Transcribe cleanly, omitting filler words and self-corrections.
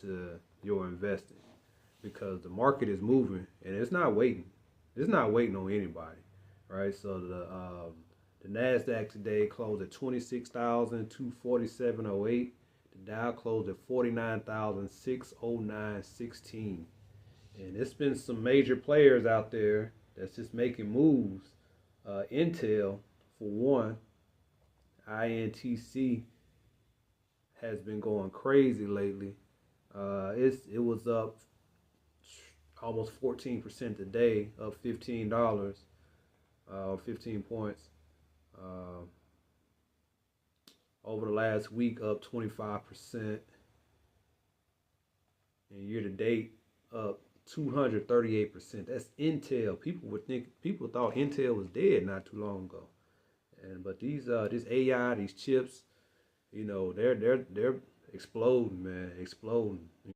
to your investing because the market is moving and it's not waiting. It's not waiting on anybody, right? So the Nasdaq today closed at 26,247.08. The Dow closed at 49,609.16. And it's been some major players out there that's just making moves. Intel, for one, INTC has been going crazy lately. It was up almost 14% today, up $15, 15 points. Uh, Over the last week, up 25%, and year to date, up 238%. That's Intel. People thought Intel was dead not too long ago, and but this AI, these chips, they're exploding, man, exploding.